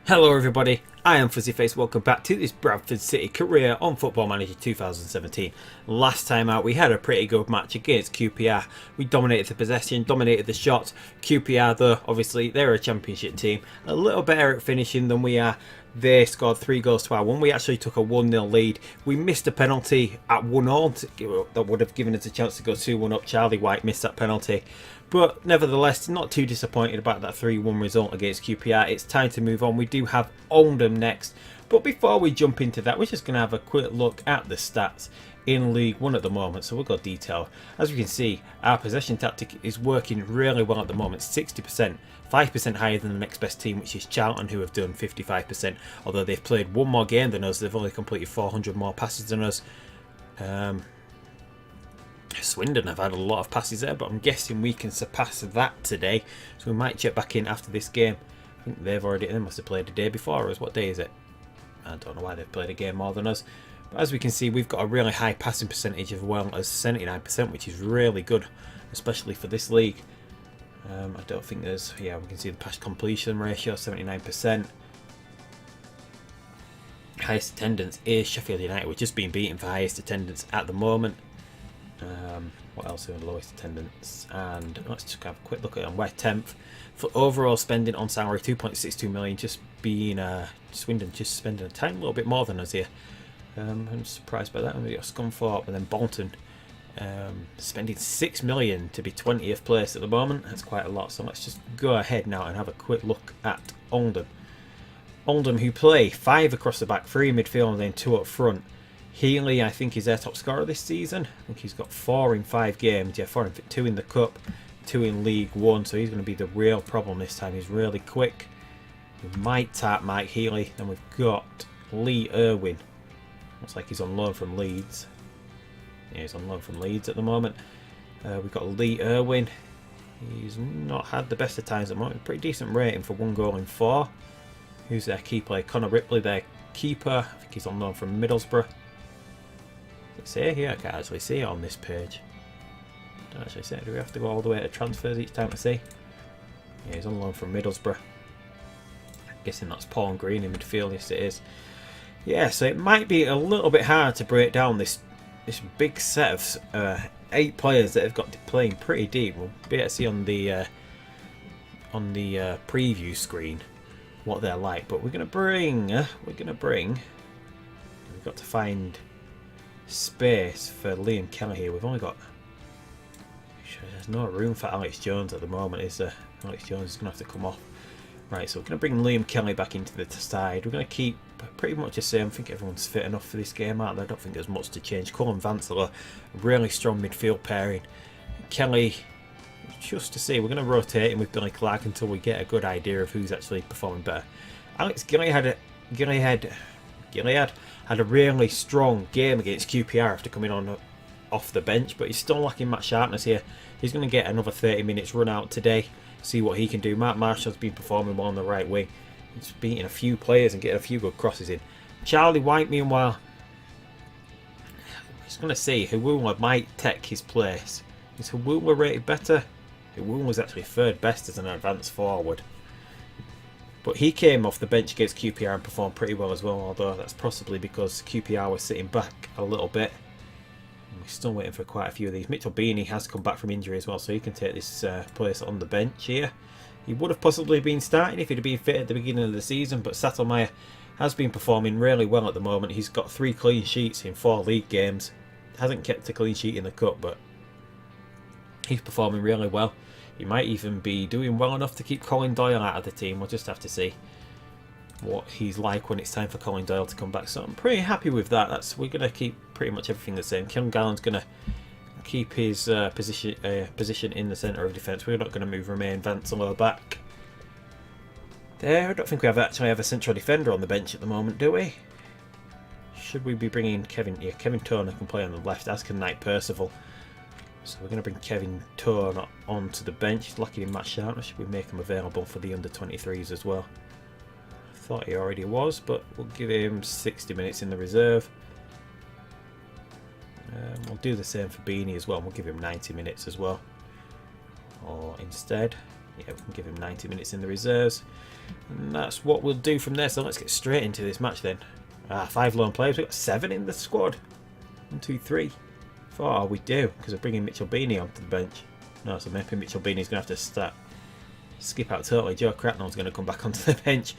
Hello everybody, I am Fuzzyface. Welcome back to this Bradford City career on Football Manager 2017. Last time out we had a pretty good match against QPR. We dominated the possession, dominated the shots. QPR though, obviously they're a championship team, a little better at finishing than we are. They scored 3 goals to our 1. We actually took a 1-0 lead. We missed a penalty at 1-0 that would have given us a chance to go 2-1 up. Charlie White missed that penalty. But nevertheless, not too disappointed about that 3-1 result against QPR. It's time to move on. We do have Oldham next. But before we jump into that, we're just going to have a quick look at the stats in League 1 at the moment. So we'll go detail. As we can see, our possession tactic is working really well at the moment. 60%. 5% higher than the next best team, which is Charlton, who have done 55%. Although they've played one more game than us, they've only completed 400 more passes than us. Swindon have had a lot of passes there, but I'm guessing we can surpass that today. So we might check back in after this game. I think they must have played a day before us. What day is it? I don't know why they've played a game more than us. But as we can see, we've got a really high passing percentage as well as 79%, which is really good, especially for this league. I don't think there's... Yeah, we can see the pass completion ratio, 79%. Highest attendance is Sheffield United. We're just being beaten for highest attendance at the moment. What else are the lowest attendance? And let's just have a quick look at them. We're 10th. For overall spending on salary, 2.62 million. Just being Swindon just spending a tiny little bit more than us here. I'm surprised by that. And we got Scunthorpe and then Bolton. Spending 6 million to be 20th place at the moment. That's quite a lot. So let's just go ahead now and have a quick look at Oldham. Oldham, who play 5 across the back, 3 in midfield and then 2 up front. Healy, I think, is their top scorer this season. I think he's got 4 in 5 games. Yeah, 2 in the Cup, 2 in League 1. So he's going to be the real problem this time. He's really quick. We might tap Mike Healy. Then we've got Lee Irwin. Looks like he's on loan from Leeds. Yeah, he's on loan from Leeds at the moment. We've got Lee Irwin. He's not had the best of times at the moment. Pretty decent rating for 1 goal in 4. Who's their key player? Connor Ripley, their keeper. I think he's on loan from Middlesbrough. Say here, I can't actually see it on this page. Don't actually see it. Do we have to go all the way to transfers each time to see? Yeah, he's on loan from Middlesbrough. I'm guessing that's Paul Green in midfield. Yes, it is. Yeah, so it might be a little bit hard to break down this big set of 8 players that have got playing pretty deep. We'll be able to see on the preview screen what they're like. But we're gonna bring. We've got to find space for Liam Kelly here. We've only got... There's no room for Alex Jones at the moment, is there? Alex Jones is going to have to come off. Right, so we're going to bring Liam Kelly back into the side. We're going to keep pretty much the same. I think everyone's fit enough for this game, aren't they? I don't think there's much to change. Cullen Vanceler, really strong midfield pairing. Kelly, just to see, we're going to rotate him with Billy Clark until we get a good idea of who's actually performing better. Alex Gilead had a really strong game against QPR after coming on off the bench, but he's still lacking Matt Sharpness here. He's going to get another 30 minutes run out today, see what he can do. Mark Marshall's been performing well on the right wing. He's beating a few players and getting a few good crosses in. Charlie White, meanwhile, he's going to see Hawula might take his place. Is Hawula rated better? Hawula was actually 3rd best as an advanced forward. But he came off the bench against QPR and performed pretty well as well, although that's possibly because QPR was sitting back a little bit. And we're still waiting for quite a few of these. Mitchell Beanie has come back from injury as well, so he can take this place on the bench here. He would have possibly been starting if he'd been fit at the beginning of the season, but Sattelmeyer has been performing really well at the moment. He's got 3 clean sheets in 4 league games. Hasn't kept a clean sheet in the Cup, but he's performing really well. He might even be doing well enough to keep Colin Doyle out of the team. We'll just have to see what he's like when it's time for Colin Doyle to come back. So I'm pretty happy with that. We're going to keep pretty much everything the same. Kieran Gallen's going to keep his position in the centre of defence. We're not going to move Romain Vanceler back there. I don't think we actually have a central defender on the bench at the moment, do we? Should we be bringing Kevin? Yeah, Kevin Turner can play on the left, as can Knight Percival. So we're going to bring Kevin Turner onto the bench. He's lacking in Matt Sharpness. Should we make him available for the under-23s as well? I thought he already was, but we'll give him 60 minutes in the reserve. We'll do the same for Beanie as well. We'll give him 90 minutes as well. Or instead, Yeah, we can give him 90 minutes in the reserves. And that's what we'll do from there. So let's get straight into this match then. 5 lone players. We've got 7 in the squad. 1, 2, 3, 4. Oh, we do, because we're bringing Mitchell Beanie onto the bench. No, so maybe Mitchell Beanie's going to have to skip out totally. Joe Cracknell's going to come back onto the bench.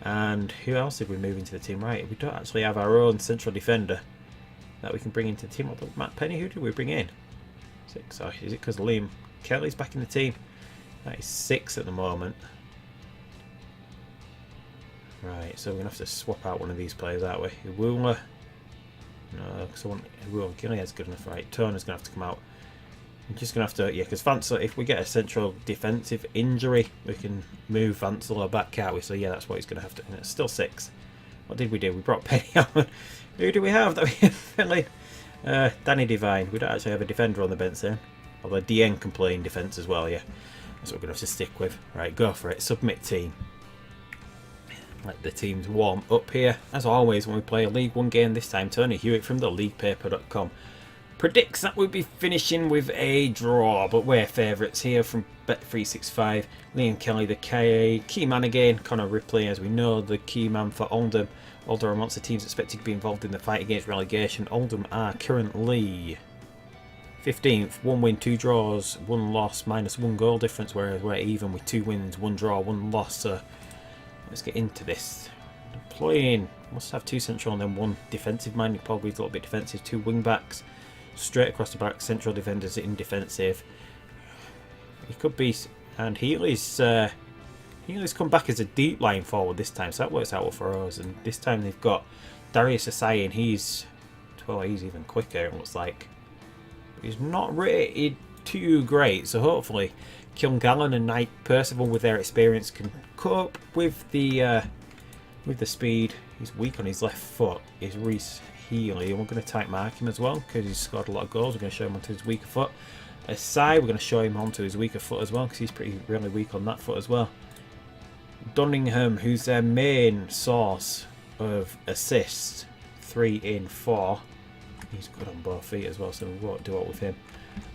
And who else did we move into the team? Right, we don't actually have our own central defender that we can bring into the team. Matt Penny, who did we bring in? 6. Oh, is it because Liam Kelly's back in the team? That is 6 at the moment. Right, so we're going to have to swap out one of these players, aren't we? Iwula. No, because I want Iwula. Gilead's good enough. Right, Turner's going to have to come out. I'm just going to have to, yeah, because Vansel, if we get a central defensive injury, we can move Vansel back, can't we? So yeah, that's what he's going to have to. And it's still 6. What did we do? We brought Penny out. Who do we have that we fill in? Danny Devine. We don't actually have a defender on the bench there. Although DN can play in defence as well, yeah. That's what we're going to have to stick with. Right, go for it. Submit team. Let the teams warm up here. As always, when we play a League 1 game, this time Tony Hewitt from theleaguepaper.com predicts that we'll be finishing with a draw, but we're favourites here from Bet365. Liam Kelly, the key man again. Connor Ripley, as we know, the key man for Oldham. Oldham are amongst the teams expected to be involved in the fight against relegation. Oldham are currently 15th, 1 win, 2 draws, 1 loss, -1 goal difference, whereas we're even with 2 wins, 1 draw, 1 loss. So let's get into this. Deploying, must have 2 central and then 1 defensive minded. Pogba's a little bit defensive, 2 wing backs. Straight across the back, central defenders in defensive. He could be, and Healy's come back as a deep line forward this time, so that works out well for us. And this time they've got Darius Asai, and he's even quicker, it looks like. He's not rated too great, so hopefully Kilgallen and Knight Percival with their experience can cope with the speed. He's weak on his left foot. Is Reece Healy, and we're going to tight mark him as well because he's scored a lot of goals. We're going to show him onto his weaker foot. Asai, we're going to show him onto his weaker foot as well because he's really weak on that foot as well. Dunningham, who's their main source of assists, 3 in 4. He's good on both feet as well, so we won't do it with him.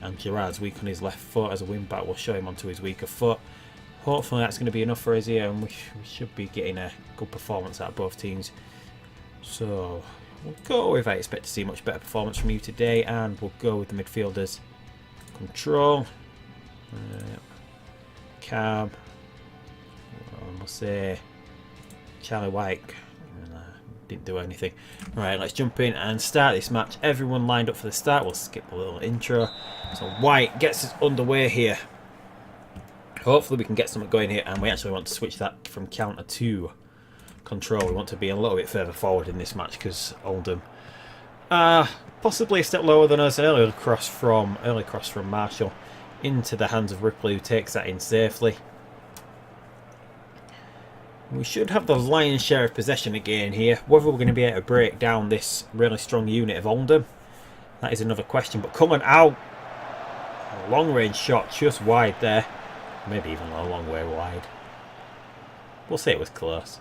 And Gerard's weak on his left foot as a wing back. We'll show him onto his weaker foot. Hopefully that's going to be enough for us here, and we should be getting a good performance out of both teams. So we'll go with, I expect to see much better performance from you today, and we'll go with the midfielders. Control. Cab. We'll say Charlie White. Didn't do anything. Right, let's jump in and start this match. Everyone lined up for the start. We'll skip a little intro. So White gets us underway here. Hopefully we can get something going here, and we actually want to switch that from counter to control. We want to be a little bit further forward in this match because Oldham are possibly a step lower than us. Early cross from Marshall into the hands of Ripley, who takes that in safely. We should have the lion's share of possession again here. Whether we're going to be able to break down this really strong unit of Oldham, that is another question. But coming out, a long range shot just wide there. Maybe even a long way wide. We'll say it was close.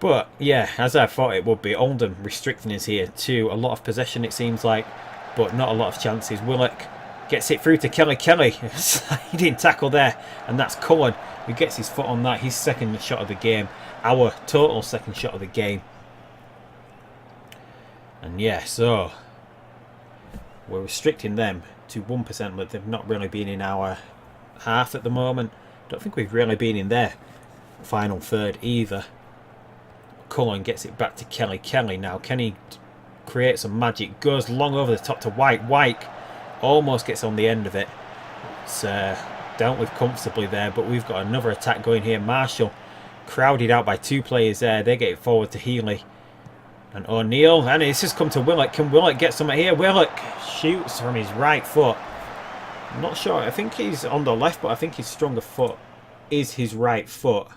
But yeah, as I thought it would be, Oldham restricting us here to a lot of possession, it seems like, but not a lot of chances. Willock gets it through to Kelly. Sliding tackle there, and that's Cullen who gets his foot on that. His second shot of the game. Our total second shot of the game. And yeah, so we're restricting them to 1%, but they've not really been in our half at the moment. Don't think we've really been in their final third either. Cullen gets it back to Kelly. Now Kenny creates some magic, goes long over the top to White. Almost gets on the end of it. It's dealt with comfortably there, but we've got another attack going here. Marshall crowded out by 2 players there. They get it forward to Healy and O'Neill, and it's just come to Willock. Can Willock get something here? Willock shoots from his right foot. I'm not sure. I think he's on the left, but I think his stronger foot is his right foot.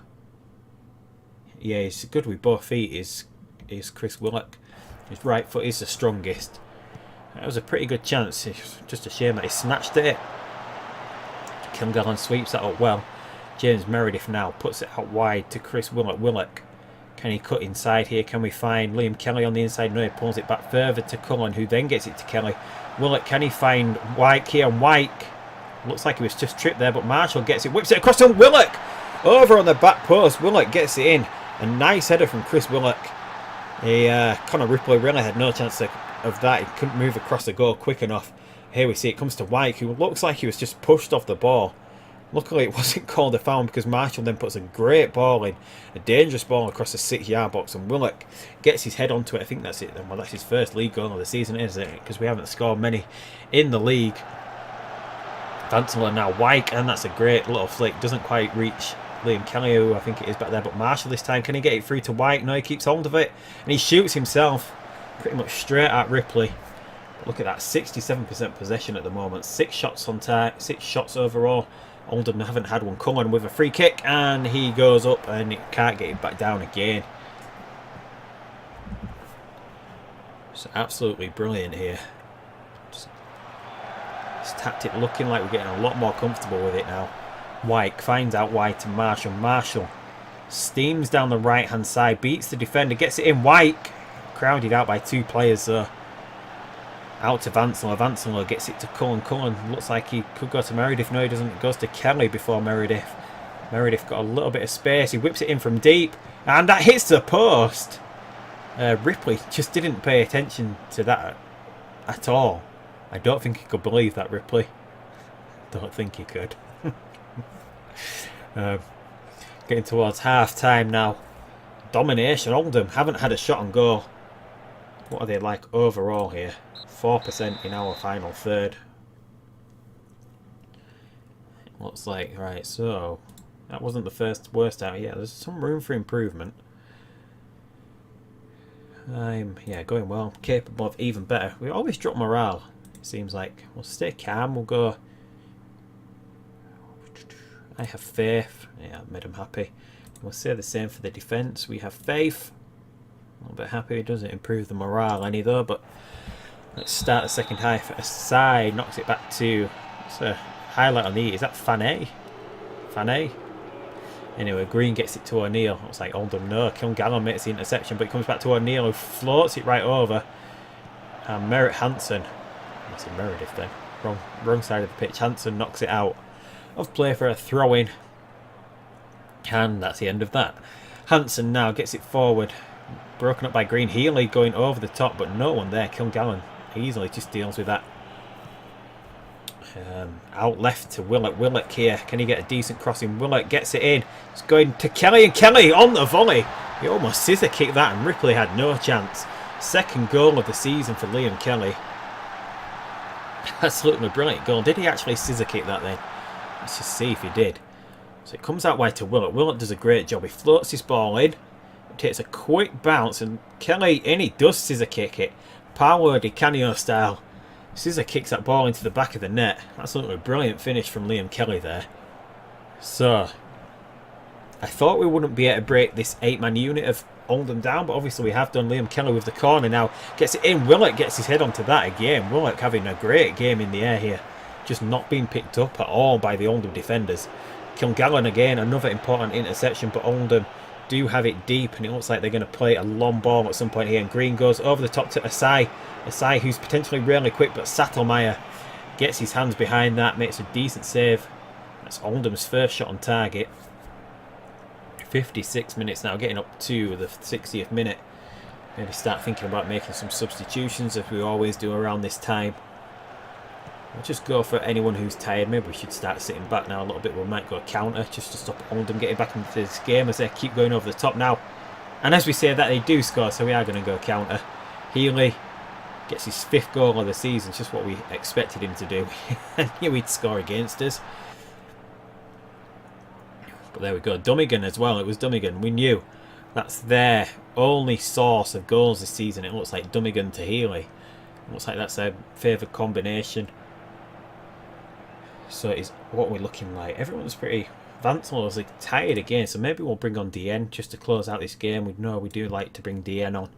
Yeah, he's good with both feet. Is Chris Willock. His right foot is the strongest. That was a pretty good chance. It's just a shame that he snatched it. Kilgallen sweeps that up well. James Meredith now puts it out wide to Chris Willock. Willock, can he cut inside here? Can we find Liam Kelly on the inside? No, he pulls it back further to Cullen, who then gets it to Kelly. Willock, can he find White here? And White Looks like he was just tripped there, but Marshall gets it, whips it across to Willock. Over on the back post, Willock gets it in. A nice header from Chris Willock. Connor Ripley really had no chance of that. He couldn't move across the goal quick enough. Here we see it comes to White, who looks like he was just pushed off the ball. Luckily it wasn't called a foul because Marshall then puts a great ball in. A dangerous ball across the 6-yard box, and Willock gets his head onto it. I think that's it. Well, that's his first league goal of the season, isn't it? Because we haven't scored many in the league. Vansler now White, and that's a great little flick. Doesn't quite reach Liam Kelly, who I think it is back there, but Marshall this time. Can he get it through to White? No, he keeps hold of it. And he shoots himself pretty much straight at Ripley. Look at that, 67% possession at the moment. 6 shots on target, 6 shots overall. Oldham haven't had one. Cullen with a free kick, and he goes up and it can't get it back down again. It's absolutely brilliant here. This tactic looking like we're getting a lot more comfortable with it now. White finds out White and Marshall. Marshall steams down the right hand side, beats the defender, gets it in. White crowded out by 2 players there. Out to Vansler. Vansler gets it to Cullen. Cullen looks like he could go to Meredith. No, he doesn't. It goes to Kelly before Meredith. Meredith got a little bit of space. He whips it in from deep, and that hits the post. Ripley just didn't pay attention to that at all. I don't think he could believe that, Ripley. Don't think he could. Getting towards half time now. Domination. Oldham haven't had a shot on goal. What are they like overall here? 4% in our final third. Looks like, right, so that wasn't the first worst out. Yeah, there's some room for improvement. Yeah, going well. Capable of even better. We always drop morale, it seems like. We'll stay calm, we'll go. I have faith. Yeah, made him happy. We'll say the same for the defence. We have faith. A little bit happy. It doesn't improve the morale any though, but let's start the second half. Aside knocks it back to. It's a highlight on the. Is that Fanay? Fanay? Anyway, Green gets it to O'Neill. Looks like Oldham. No, Kilgallen makes the interception, but it comes back to O'Neill, who floats it right over. And Merritt Hansen. That's in Meredith then. Wrong side of the pitch. Hansen knocks it out of play for a throw in. And that's the end of that. Hansen now gets it forward. Broken up by Green. Healy going over the top, but no one there. Kilgallen easily just deals with that. Out left to Willock. Willock here. Can he get a decent crossing? Willock gets it in. It's going to Kelly, and Kelly on the volley. He almost scissor kicked that, and Ripley had no chance. Second goal of the season for Liam Kelly. Absolutely brilliant goal. Did he actually scissor kick that then? Let's just see if he did. So it comes out wide to Willock. Willock does a great job. He floats his ball in. Takes a quick bounce, and Kelly, and he does scissor kick it. Paolo Di Canio style. Scissor kicks that ball into the back of the net. Absolutely brilliant finish from Liam Kelly there. So, I thought we wouldn't be able to break this 8-man unit of Oldham down, but obviously we have done. Liam Kelly with the corner now. Gets it in. Willock gets his head onto that again. Willock having a great game in the air here. Just not being picked up at all by the Oldham defenders. Kilgallen again, another important interception, but Oldham do have it deep, and it looks like they're going to play a long ball at some point here. And Green goes over the top to Asai. Asai, who's potentially really quick, but Sattelmeyer gets his hands behind that, makes a decent save. That's Oldham's first shot on target. 56 minutes now, getting up to the 60th minute. Maybe start thinking about making some substitutions, as we always do around this time. We'll just go for anyone who's tired. Maybe we should start sitting back now a little bit. We might go counter just to stop Oldham getting back into this game, as they keep going over the top now. And as we say that, they do score, so we are going to go counter. Healy gets his 5th goal of the season, just what we expected him to do. I knew he'd score against us. But there we go. Dummigan as well. It was Dummigan. We knew that's their only source of goals this season. It looks like Dummigan to Healy. It looks like that's their favourite combination. So it's what we're looking like. Everyone's pretty. Vansler is tired again, so maybe we'll bring on DN just to close out this game. We know we do like to bring DN on,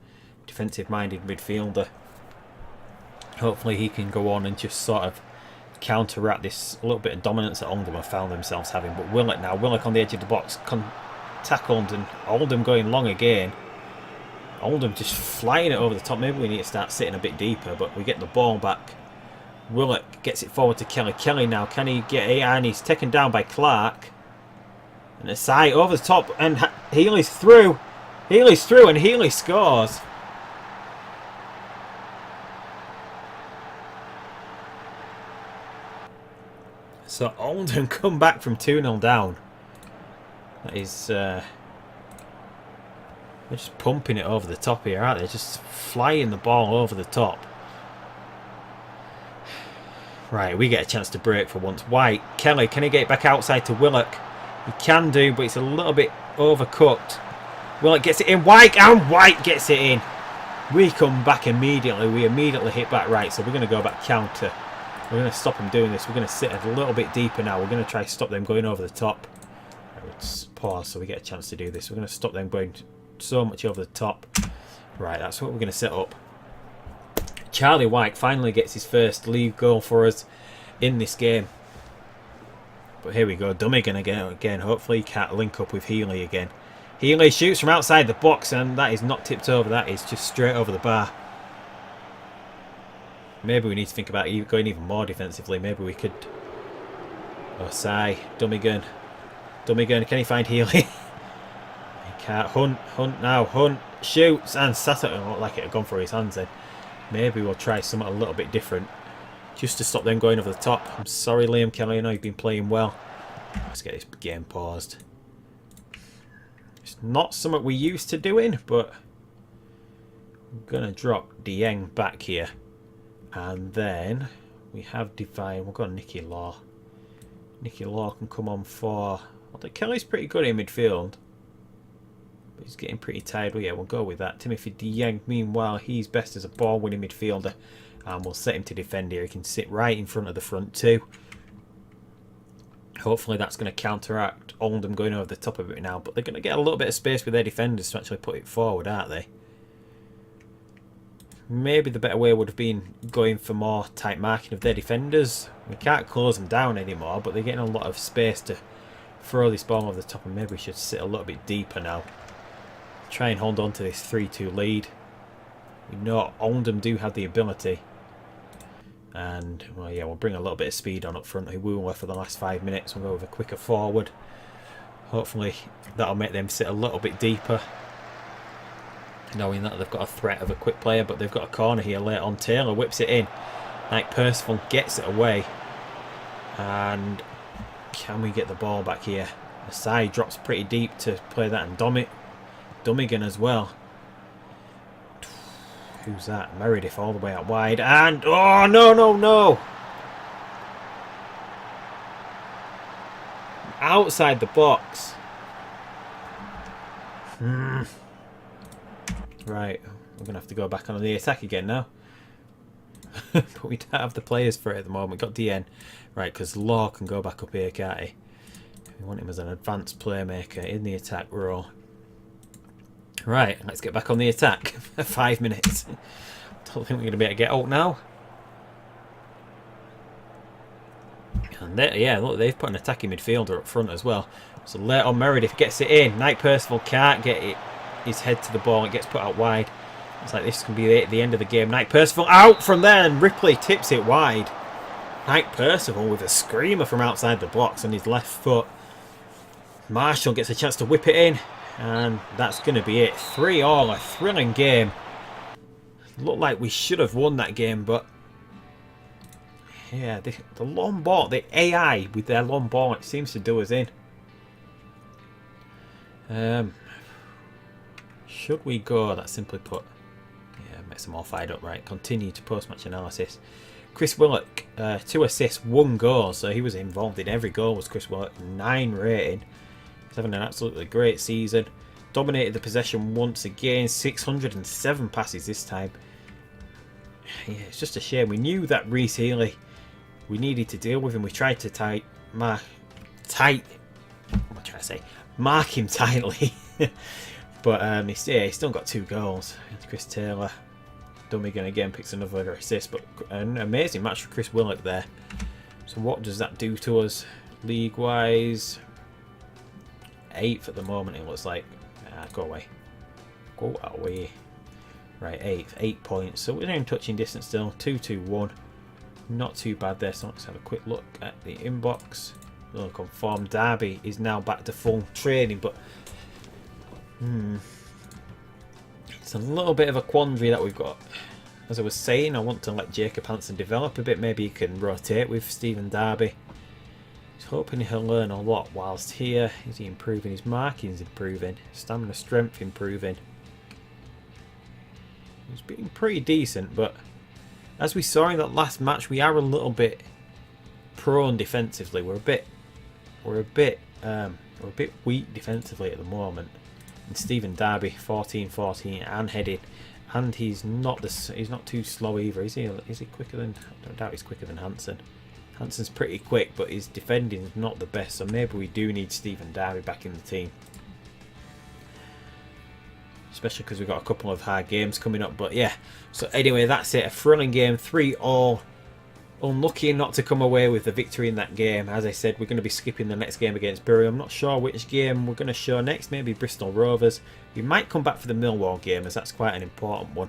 defensive-minded midfielder. Hopefully he can go on and just sort of counteract this little bit of dominance that Oldham have found themselves having. But Willock now, Willock on the edge of the box, tackled, and Oldham going long again. Oldham just flying it over the top. Maybe we need to start sitting a bit deeper, but we get the ball back. Willock gets it forward to Kelly. Kelly now, can he get it? And he's taken down by Clark. And Asai over the top, and Healy's through. Healy's through, and Healy scores. So Oldham come back from 2-0 down. That is... they're just pumping it over the top here, aren't they? Just flying the ball over the top. Right, we get a chance to break for once. White, Kelly, can he get it back outside to Willock? He can do, but it's a little bit overcooked. Willock gets it in. White, and White gets it in. We come back immediately. We immediately hit back right, so we're going to go back counter. We're going to stop them doing this. We're going to sit a little bit deeper now. We're going to try to stop them going over the top. Let's pause so we get a chance to do this. We're going to stop them going so much over the top. Right, that's what we're going to set up. Charlie White finally gets his first league goal for us in this game. But here we go, Dummigan again. Hopefully he can't link up with Healy again. Healy shoots from outside the box, and that is not tipped over. That is just straight over the bar. Maybe we need to think about going even more defensively. Maybe we could... Osai, Dummigan. Dummigan, can he find Healy? He can't. Hunt now. Hunt shoots, and Sato looked like it had gone for his hands then. Maybe we'll try something a little bit different. Just to stop them going over the top. I'm sorry, Liam Kelly. I know you've been playing well. Let's get this game paused. It's not something we're used to doing, but I'm going to drop Dieng back here. And then we have Divine. We'll go Nicky Law. Nicky Law can come on for... Although Kelly's pretty good in midfield. But he's getting pretty tired. Well, yeah, we'll go with that. Timothy Dieng, meanwhile, he's best as a ball-winning midfielder. And we'll set him to defend here. He can sit right in front of the front two. Hopefully that's going to counteract Oldham going over the top of it now. But they're going to get a little bit of space with their defenders to actually put it forward, aren't they? Maybe the better way would have been going for more tight marking of their defenders. We can't close them down anymore, but they're getting a lot of space to throw this ball over the top. And maybe we should sit a little bit deeper now. Try and hold on to this 3-2 lead. We know Oldham do have the ability. And, well, yeah, we'll bring a little bit of speed on up front. We will for the last 5 minutes. We'll go with a quicker forward. Hopefully that'll make them sit a little bit deeper. Knowing that they've got a threat of a quick player, but they've got a corner here late on. Taylor whips it in. Like Percival gets it away. And can we get the ball back here? The side drops pretty deep to play that. And Dummigan as well. Who's that? Meredith all the way out wide. And, oh, no. Outside the box. Right, we're going to have to go back on the attack again now. But we don't have the players for it at the moment. We've got DN. Right, because Law can go back up here, can't he? We want him as an advanced playmaker in the attack role. Right, let's get back on the attack. 5 minutes. Don't think we're going to be able to get out now. And yeah, look, they've put an attacking midfielder up front as well. So late on Meredith gets it in. Knight Percival can't get it. His head to the ball. It gets put out wide. It's like this can be the end of the game. Knight Percival out from there, and Ripley tips it wide. Knight Percival with a screamer from outside the box on his left foot. Marshall gets a chance to whip it in. And that's going to be it. 3-3, a thrilling game. Looked like we should have won that game, but... Yeah, the long ball, the AI with their long ball, it seems to do us in. Should we go? That's simply put. Yeah, makes them all fired up, right? Continue to post-match analysis. Chris Willock, 2 assists, 1 goal. So he was involved in every goal, was Chris Willock. 9 rating. He's having an absolutely great season. Dominated the possession once again. 607 passes this time. Yeah, it's just a shame. We knew that Reece Healy, we needed to deal with him. We tried to mark him tightly. But he's still got 2 goals. Chris Taylor. Dummigan again picks another assist. But an amazing match for Chris Willock there. So what does that do to us league-wise? 8th at the moment, it looks like. Go away. Go away. Right, 8th. 8 points. So we're in touching distance still. 2-2-1. not too bad there. So let's have a quick look at the inbox. Look on form. Derby is now back to full training, but it's a little bit of a quandary that we've got. As I was saying, I want to let Jacob Hansen develop a bit. Maybe he can rotate with Stephen Derby. He's hoping he'll learn a lot whilst here. Is he improving? His marking's improving. Stamina strength improving. He's been pretty decent, but as we saw in that last match, we are a little bit prone defensively. We're a bit weak defensively at the moment. And Stephen Derby, 14-14 and heading. And he's not too slow either. Is he quicker than? I don't doubt he's quicker than Hansen. Hansen's pretty quick, but his defending is not the best. So maybe we do need Stephen Derby back in the team, especially because we've got a couple of hard games coming up. But yeah. So anyway, that's it. A thrilling game, 3-3. Unlucky not to come away with the victory in that game. As I said, we're going to be skipping the next game against Bury. I'm not sure which game we're going to show next. Maybe Bristol Rovers. We might come back for the Millwall game, as that's quite an important one.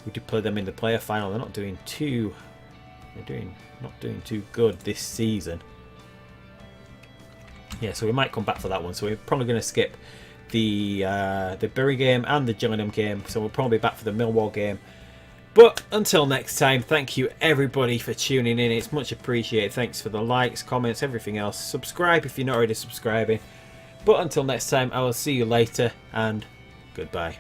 We did play them in the player final. They're not doing too good this season. Yeah, so we might come back for that one. So we're probably going to skip the Bury game and the Gillingham game. So we'll probably be back for the Millwall game. But until next time, thank you everybody for tuning in. It's much appreciated. Thanks for the likes, comments, everything else. Subscribe if you're not already subscribing. But until next time, I will see you later, and goodbye.